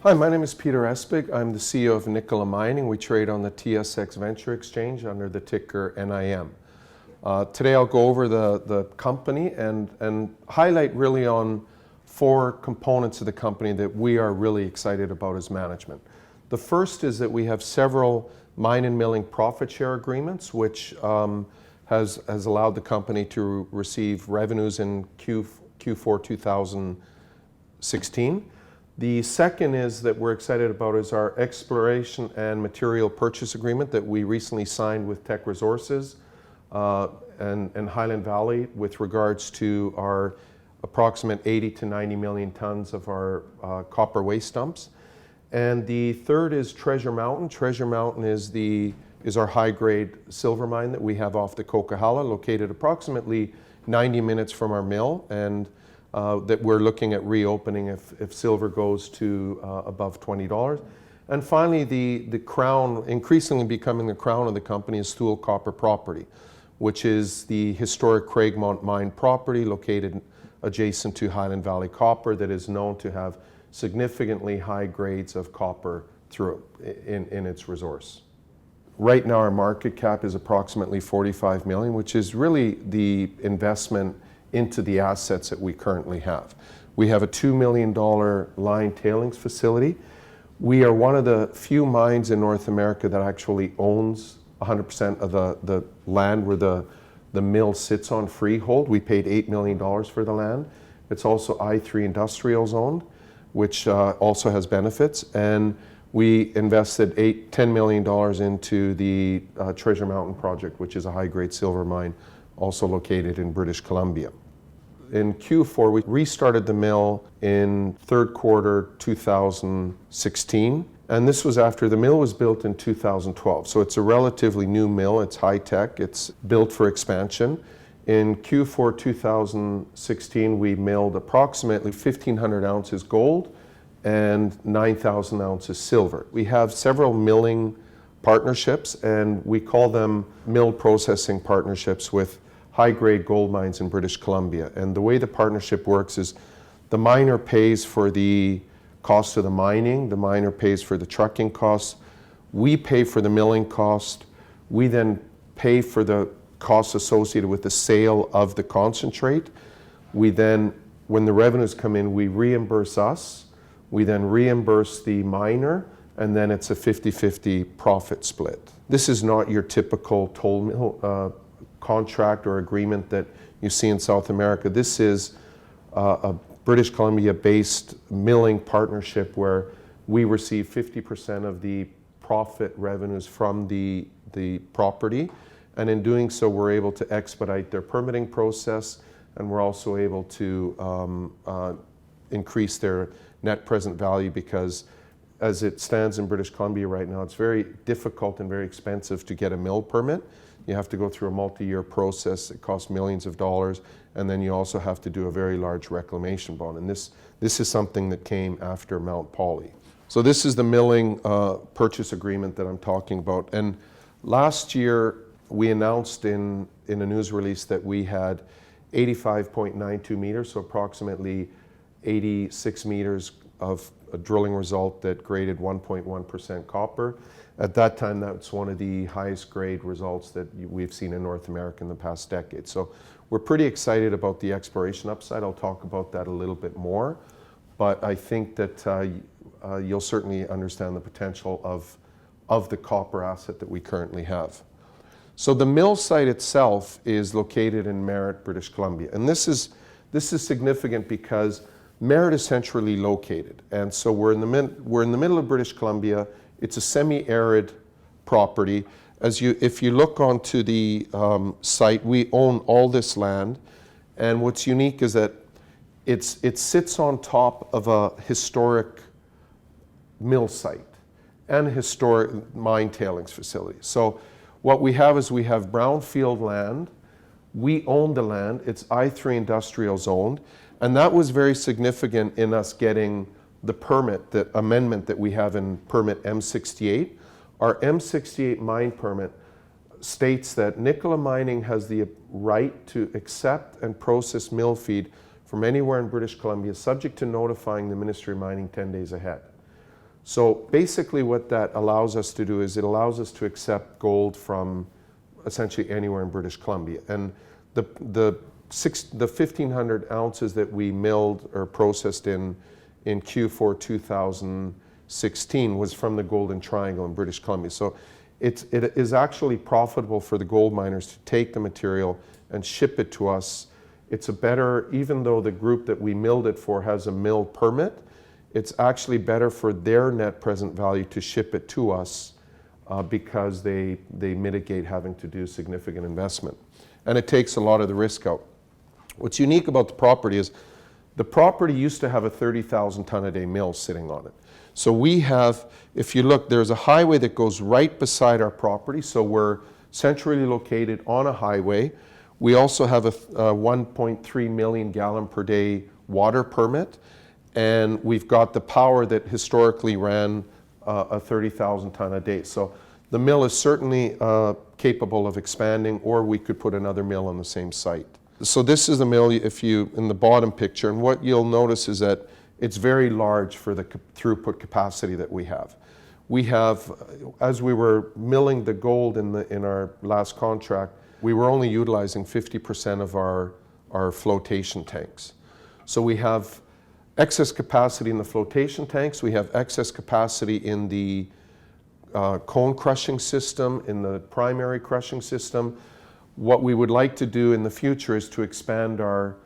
Hi, my name is Peter Espig. I'm the CEO of Nicola Mining. We trade on the TSX Venture Exchange under the ticker NIM. Today I'll go over the company and highlight really on four components of the company that we are really excited about as management. The first is that we have several mine and milling profit share agreements, which has allowed the company to receive revenues in Q4 2016. The second is that we're excited about is our exploration and material purchase agreement that we recently signed with Teck Resources and Highland Valley with regards to our approximate 80 to 90 million tons of our copper waste dumps. And the third is Treasure Mountain. Treasure Mountain is our high-grade silver mine that we have off the Coquihalla, located approximately 90 minutes from our mill, and that we're looking at reopening if silver goes to above $20. And finally, the crown, increasingly becoming the crown of the company, is Thule Copper Property, which is the historic Craigmont mine property located adjacent to Highland Valley Copper that is known to have significantly high grades of copper through in its resource. Right now our market cap is approximately 45 million, which is really the investment into the assets that we currently have. We have a $2 million line tailings facility. We are one of the few mines in North America that actually owns 100% of the land where the mill sits on freehold. We paid $8 million for the land. It's also I3 industrial zoned, which also has benefits. And we invested $10 million into the Treasure Mountain project, which is a high-grade silver mine also located in British Columbia. In Q4, we restarted the mill in third quarter 2016, and this was after the mill was built in 2012. So it's a relatively new mill, it's high-tech, it's built for expansion. In Q4 2016, we milled approximately 1,500 ounces gold and 9,000 ounces silver. We have several milling partnerships, and we call them mill processing partnerships with high-grade gold mines in British Columbia. And the way the partnership works is the miner pays for the cost of the mining, the miner pays for the trucking costs, we pay for the milling cost, we then pay for the costs associated with the sale of the concentrate. We then, when the revenues come in, we reimburse us, we then reimburse the miner, and then it's a 50-50 profit split. This is not your typical toll mill contract or agreement that you see in South America. This is a British Columbia-based milling partnership where we receive 50% of the profit revenues from the property, and in doing so we're able to expedite their permitting process, and we're also able to increase their net present value, because as it stands in British Columbia right now, it's very difficult and very expensive to get a mill permit. You have to go through a multi-year process. It costs millions of dollars, and then you also have to do a very large reclamation bond. And this is something that came after Mount Poly. So this is the milling purchase agreement that I'm talking about. And last year we announced in a news release that we had 85.92 meters, so approximately 86 meters of a drilling result that graded 1.1% copper. At that time, that's one of the highest grade results that we've seen in North America in the past decade. So we're pretty excited about the exploration upside. I'll talk about that a little bit more, but I think that you'll certainly understand the potential of the copper asset that we currently have. So the mill site itself is located in Merritt, British Columbia, and this is significant because Merritt is centrally located, and so we're in the middle of British Columbia. It's a semi-arid property. If you look onto the site, we own all this land, and what's unique is that it sits on top of a historic mill site and a historic mine tailings facility. So what we have is we have brownfield land. We own the land. It's I3 industrial zoned, and that was very significant in us getting the permit, the amendment that we have in permit M68. Our M68 mine permit states that Nicola Mining has the right to accept and process mill feed from anywhere in British Columbia, subject to notifying the Ministry of Mining 10 days ahead. So basically what that allows us to do is it allows us to accept gold from essentially anywhere in British Columbia. And the 1,500 ounces that we milled or processed in Q4 2016 was from the Golden Triangle in British Columbia. So it is actually profitable for the gold miners to take the material and ship it to us. It's a better, even though the group that we milled it for has a mill permit, it's actually better for their net present value to ship it to us because they mitigate having to do significant investment. And it takes a lot of the risk out. What's unique about the property is the property used to have a 30,000 ton a day mill sitting on it. So we have, if you look, there's a highway that goes right beside our property. So we're centrally located on a highway. We also have a 1.3 million gallon per day water permit. And we've got the power that historically ran a 30,000 ton a day. So the mill is certainly capable of expanding, or we could put another mill on the same site. So this is the mill if you, in the bottom picture, and what you'll notice is that it's very large for the throughput capacity that we have. We have, as we were milling the gold in our last contract, we were only utilizing 50% of our flotation tanks. So we have excess capacity in the flotation tanks, we have excess capacity in the cone crushing system, in the primary crushing system. What we would like to do in the future is to expand our,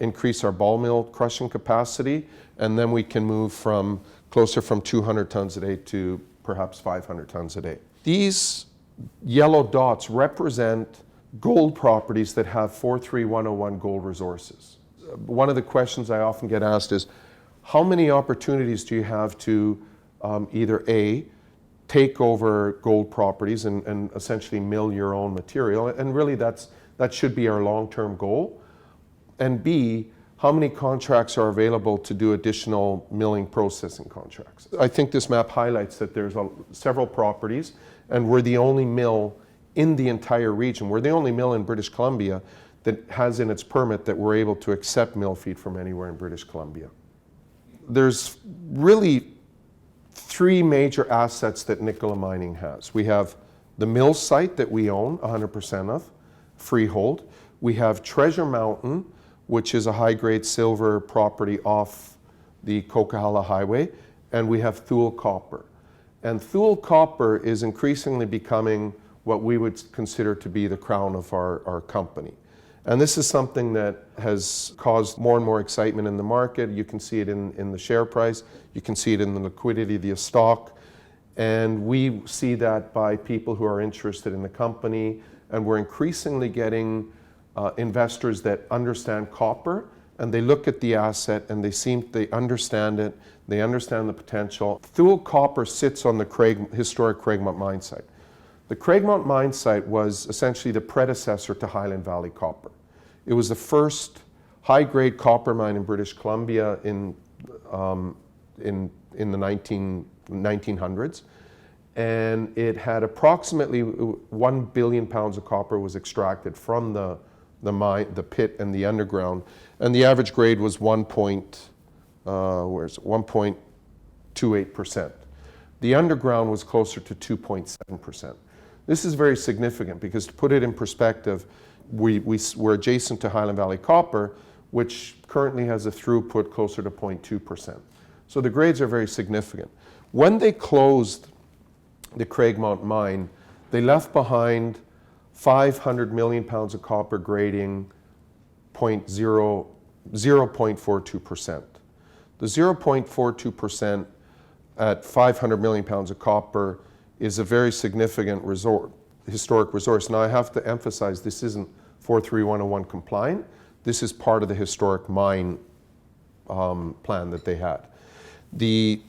increase our ball mill crushing capacity, and then we can move from closer from 200 tons a day to perhaps 500 tons a day. These yellow dots represent gold properties that have 43101 gold resources. One of the questions I often get asked is, how many opportunities do you have to either A, take over gold properties and essentially mill your own material, and really that should be our long-term goal, and B, how many contracts are available to do additional milling processing contracts. I think this map highlights that there's several properties, and we're the only mill in the entire region. We're the only mill in British Columbia that has in its permit that we're able to accept mill feed from anywhere in British Columbia. There's really three major assets that Nicola Mining has. We have the mill site that we own 100% of, freehold. We have Treasure Mountain, which is a high-grade silver property off the Coquihalla Highway, and we have Thule Copper. And Thule Copper is increasingly becoming what we would consider to be the crown of our company. And this is something that has caused more and more excitement in the market. You can see it in the share price. You can see it in the liquidity of the stock. And we see that by people who are interested in the company. And we're increasingly getting investors that understand copper, and they look at the asset and they understand it, they understand the potential. Thule Copper sits on the historic Craigmont mine site. The Craigmont mine site was essentially the predecessor to Highland Valley Copper. It was the first high-grade copper mine in British Columbia in the 1900s, and it had approximately 1 billion pounds of copper was extracted from the mine, the pit, and the underground, and the average grade was 1.28%. The underground was closer to 2.7%. This is very significant because, to put it in perspective, we're adjacent to Highland Valley Copper, which currently has a throughput closer to 0.2%. So the grades are very significant. When they closed the Craigmont mine, they left behind 500 million pounds of copper grading 0.42%. The 0.42% at 500 million pounds of copper is a very significant historic resource. Now I have to emphasize this isn't 43101 compliant. This is part of the historic mine plan that they had. The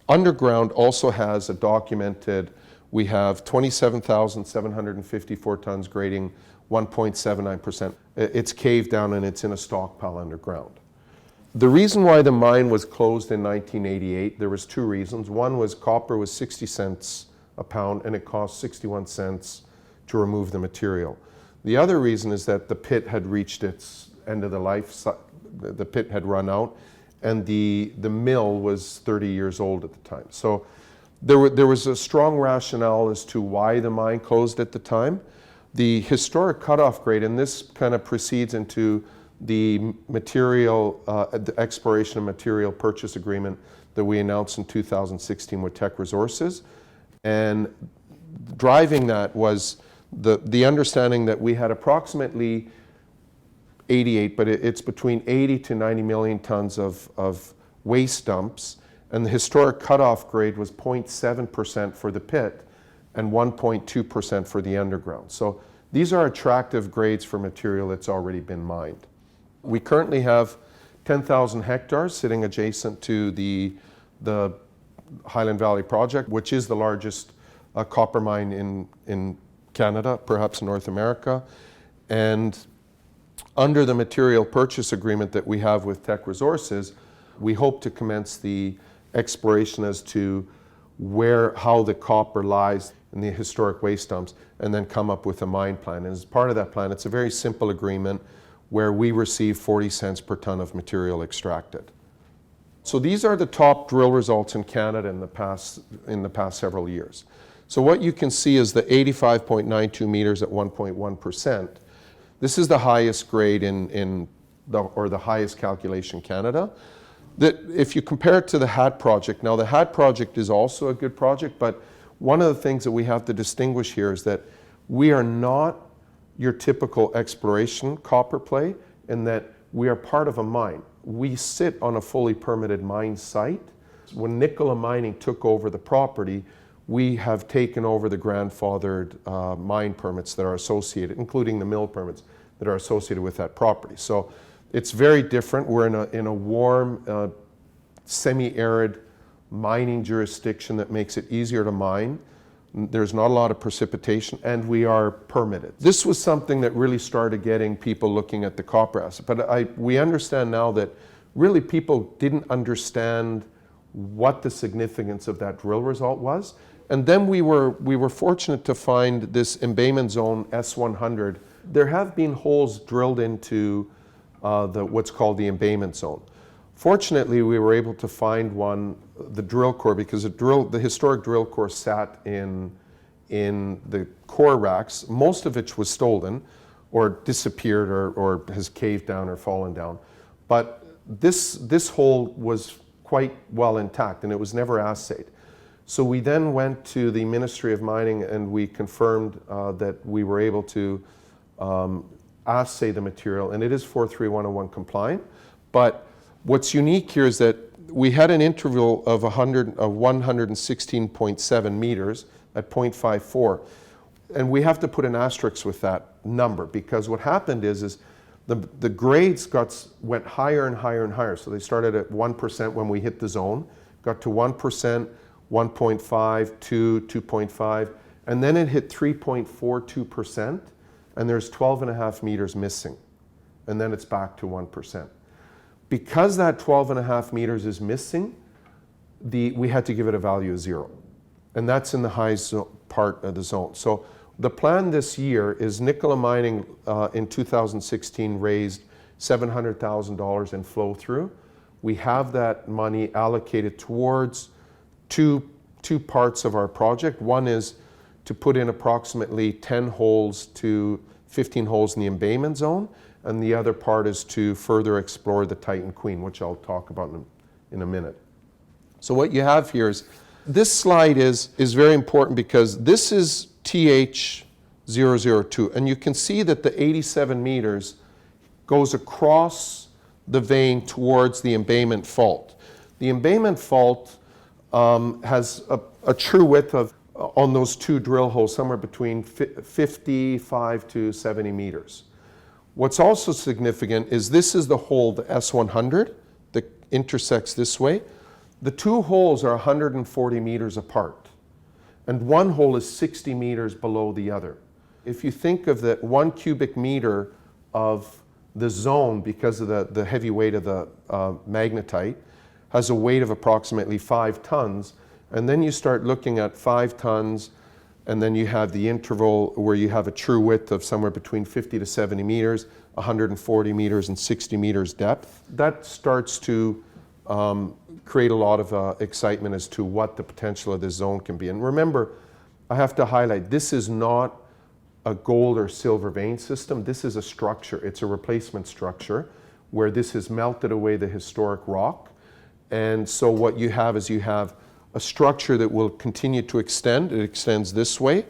underground also has a documented, we have 27,754 tons grading 1.79%. It's caved down and it's in a stockpile underground. The reason why the mine was closed in 1988, there was two reasons. One was copper was 60 cents a pound and it cost 61 cents to remove the material. The other reason is that the pit had reached its end of the life, the pit had run out, and the mill was 30 years old at the time. So there was a strong rationale as to why the mine closed at the time. The historic cutoff grade, and this kind of proceeds into the the exploration and material purchase agreement that we announced in 2016 with Teck Resources. And driving that was the understanding that we had approximately 88, but it's between 80 to 90 million tons of waste dumps, and the historic cutoff grade was 0.7% for the pit and 1.2% for the underground. So these are attractive grades for material that's already been mined. We currently have 10,000 hectares sitting adjacent to the Highland Valley project, which is the largest copper mine in Canada, perhaps North America. And under the material purchase agreement that we have with Teck Resources, we hope to commence the exploration as to how the copper lies in the historic waste dumps, and then come up with a mine plan. And as part of that plan, it's a very simple agreement where we receive 40 cents per ton of material extracted. So these are the top drill results in Canada in the past several years. So what you can see is the 85.92 meters at 1.1%. This is the highest grade or the highest calculation Canada. That if you compare it to the HAT project, now the HAT project is also a good project, but one of the things that we have to distinguish here is that we are not your typical exploration copper play in that we are part of a mine. We sit on a fully permitted mine site. When Nicola Mining took over the property, we have taken over the grandfathered mine permits that are associated, including the mill permits that are associated with that property. So it's very different. We're in a warm, semi-arid mining jurisdiction that makes it easier to mine. There's not a lot of precipitation, and we are permitted. This was something that really started getting people looking at the copper asset. But we understand now that really people didn't understand what the significance of that drill result was. And then we were fortunate to find this embayment zone S100. There have been holes drilled into what's called the embayment zone. Fortunately, we were able to find the drill core, because the historic drill core sat in the core racks, most of which was stolen or disappeared or has caved down or fallen down. But this hole was quite well intact, and it was never assayed. So we then went to the Ministry of Mining, and we confirmed that we were able to assay the material, and it is 43101 compliant. But what's unique here is that we had an interval of 116.7 meters at 0.54, and we have to put an asterisk with that number, because what happened is the grades went higher and higher and higher. So they started at 1% when we hit the zone, got to 1%, 1.5, 2, 2.5, and then it hit 3.42%, and there's 12.5 meters missing, and then it's back to 1%. Because that 12.5 meters is missing, we had to give it a value of 0, and that's in the high part of the zone. So the plan this year is Nicola Mining in 2016 raised $700,000 in flow through. We have that money allocated towards two parts of our project. One is to put in approximately 10 holes to 15 holes in the embayment zone, and the other part is to further explore the Titan Queen, which I'll talk about in a minute. So what you have here is, this slide is very important because this is TH002, and you can see that the 87 meters goes across the vein towards the embayment fault. The embayment fault has a true width of, on those two drill holes, somewhere between 55 to 70 meters. What's also significant is this is the hole, the S100, that intersects this way. The two holes are 140 meters apart, and one hole is 60 meters below the other. If you think of that 1 cubic meter of the zone, because of the heavy weight of the magnetite, has a weight of approximately 5 tons, and then you start looking at 5 tons, and then you have the interval where you have a true width of somewhere between 50 to 70 meters, 140 meters and 60 meters depth. That starts to create a lot of excitement as to what the potential of this zone can be. And remember, I have to highlight, this is not a gold or silver vein system. This is a structure. It's a replacement structure where this has melted away the historic rock. And so what you have is you have a structure that will continue to extend. It extends this way.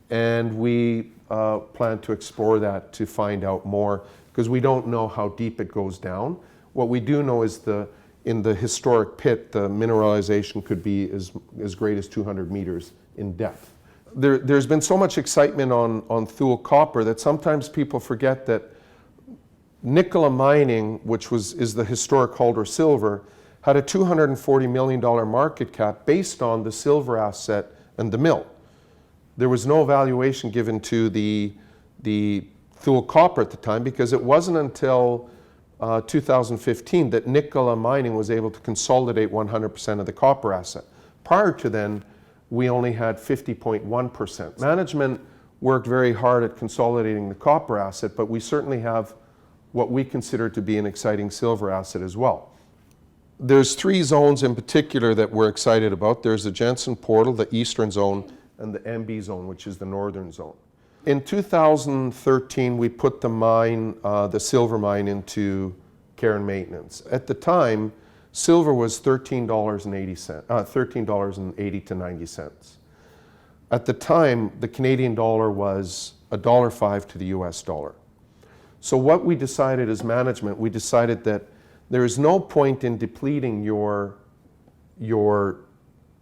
And we plan to explore that to find out more, because we don't know how deep it goes down. What we do know is in the historic pit, the mineralization could be as great as 200 meters in depth. There's been so much excitement on Thule copper that sometimes people forget that Nicola Mining, which is the historic Halder silver, had a $240 million market cap based on the silver asset and the mill. There was no valuation given to the Thule copper at the time, because it wasn't until 2015 that Nicola Mining was able to consolidate 100% of the copper asset. Prior to then, we only had 50.1%. Management worked very hard at consolidating the copper asset, but we certainly have what we consider to be an exciting silver asset as well. There's three zones in particular that we're excited about. There's the Jensen Portal, the eastern zone, and the MB zone, which is the northern zone. In 2013, we put the silver mine into care and maintenance. At the time, silver was $13.80 to 90 cents. At the time, the Canadian dollar was $1.05 to the US dollar. So what we decided as management, we decided that there is no point in depleting your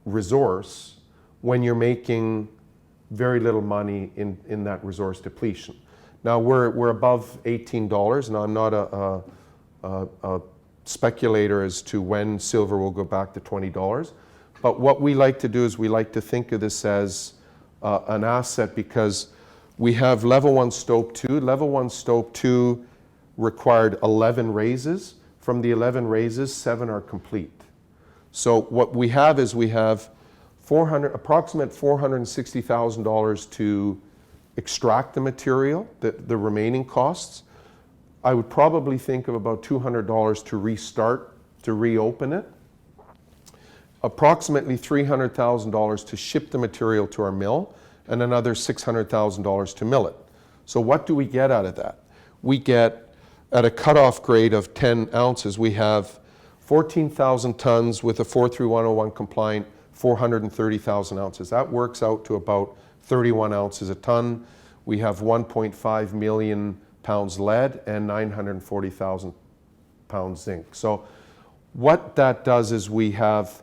resource when you're making very little money in that resource depletion. Now we're above $18. Now I'm not a speculator as to when silver will go back to $20, but what we like to do is we like to think of this as an asset, because we have level 1 stope 2. Level 1 stope 2 required 11 raises. From the 11 raises, 7 are complete. So what we have is we have approximate $460,000 to extract the material, the remaining costs. I would probably think of about $200 to restart, to reopen it. Approximately $300,000 to ship the material to our mill, and another $600,000 to mill it. So what do we get out of that? We get, at a cutoff grade of 10 ounces, we have 14,000 tons with a 43101 compliant 430,000 ounces. That works out to about 31 ounces a ton. We have 1.5 million pounds lead and 940,000 pounds zinc. So what that does is we have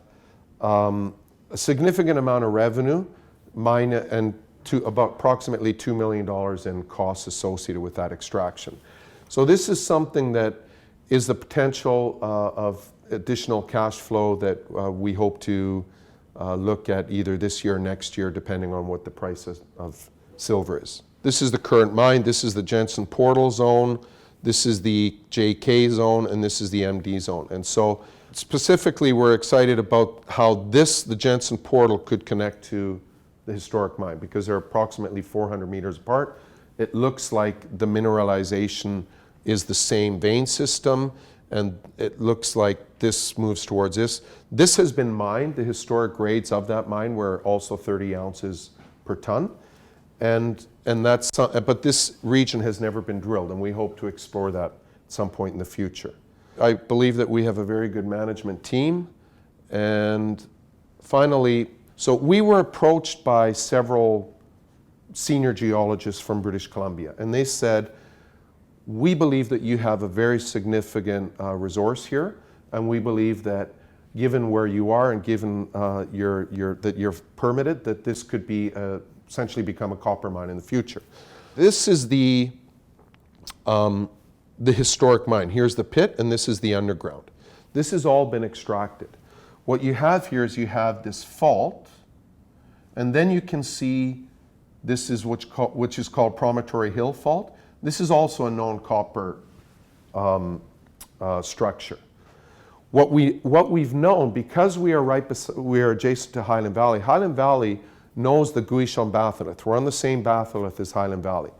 a significant amount of revenue, and to about approximately $2 million in costs associated with that extraction. So this is something that is the potential of additional cash flow that we hope to look at either this year or next year, depending on what the price of silver is. This is the current mine. This is the Jensen Portal zone. This is the JK zone, and this is the MD zone. And so specifically, we're excited about how the Jensen Portal could connect to the historic mine, because they're approximately 400 meters apart. It looks like the mineralization is the same vein system, and it looks like this moves towards this. This has been mined. The historic grades of that mine were also 30 ounces per ton. But this region has never been drilled, and we hope to explore that at some point in the future. I believe that we have a very good management team. And finally, so we were approached by several senior geologists from British Columbia, and they said, we believe that you have a very significant resource here, and we believe that given where you are and given that you're permitted, that this could be essentially become a copper mine in the future. This is the historic mine. Here's the pit, and this is the underground. This has all been extracted. What you have here is you have this fault, and then you can see this is which is called Promontory Hill Fault. This is also a known copper structure. What we've known, because we are adjacent to Highland Valley. Highland Valley knows the Guichon batholith. We're on the same batholith as Highland Valley.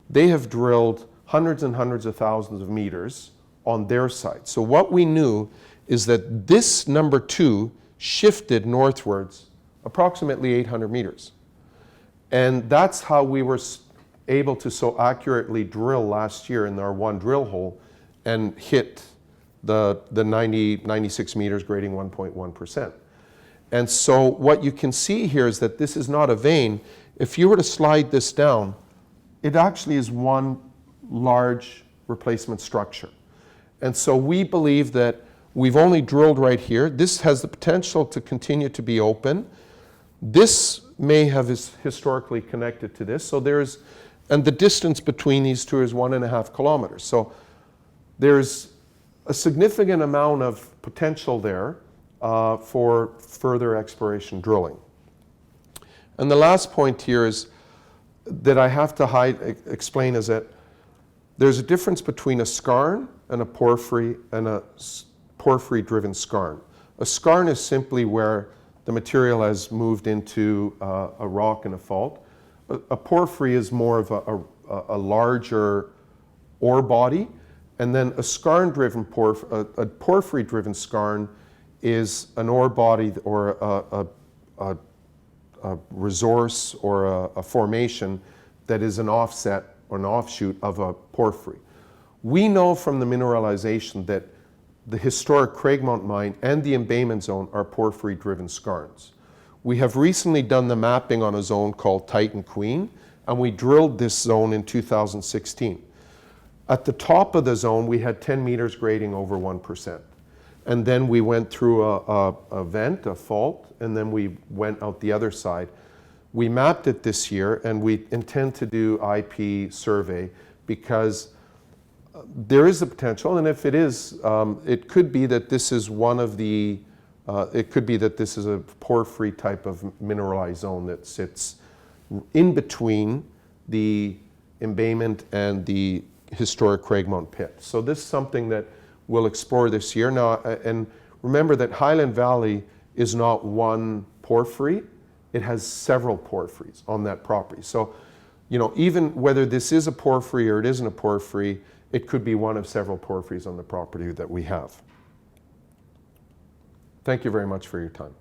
They have drilled hundreds and hundreds of thousands of meters on their site. So what we knew is that this number 2 shifted northwards approximately 800 meters. And that's how we were able to so accurately drill last year in our one drill hole and hit the 96 meters grading 1.1%. And so what you can see here is that this is not a vein. If you were to slide this down, it actually is one large replacement structure. And so we believe that we've only drilled right here. This has the potential to continue to be open. This may have historically connected to this. So and the distance between these two is 1.5 kilometers. So there's a significant amount of potential there for further exploration drilling. And the last point here is that I have to explain is that there's a difference between a skarn and a porphyry and a porphyry-driven skarn. A skarn is simply where the material has moved into a rock and a fault. A porphyry is more of a larger ore body, and then a skarn-driven a porphyry-driven skarn is an ore body or a resource or a formation that is an offset or an offshoot of a porphyry. We know from the mineralization that the historic Craigmount mine and the embayment zone are porphyry-driven skarns. We have recently done the mapping on a zone called Titan Queen, and we drilled this zone in 2016. At the top of the zone, we had 10 meters grading over 1%. And then we went through a vent, a fault, and then we went out the other side. We mapped it this year, and we intend to do IP survey because there is a potential, and if it is, it could be that this is one of the, it could be that this is a porphyry type of mineralized zone that sits in between the embayment and the historic Craigmount pit. So this is something that we'll explore this year. Now, and remember that Highland Valley is not one porphyry, it has several porphyries on that property. So, you know, even whether this is a porphyry or it isn't a porphyry, it could be one of several porphyries on the property that we have. Thank you very much for your time.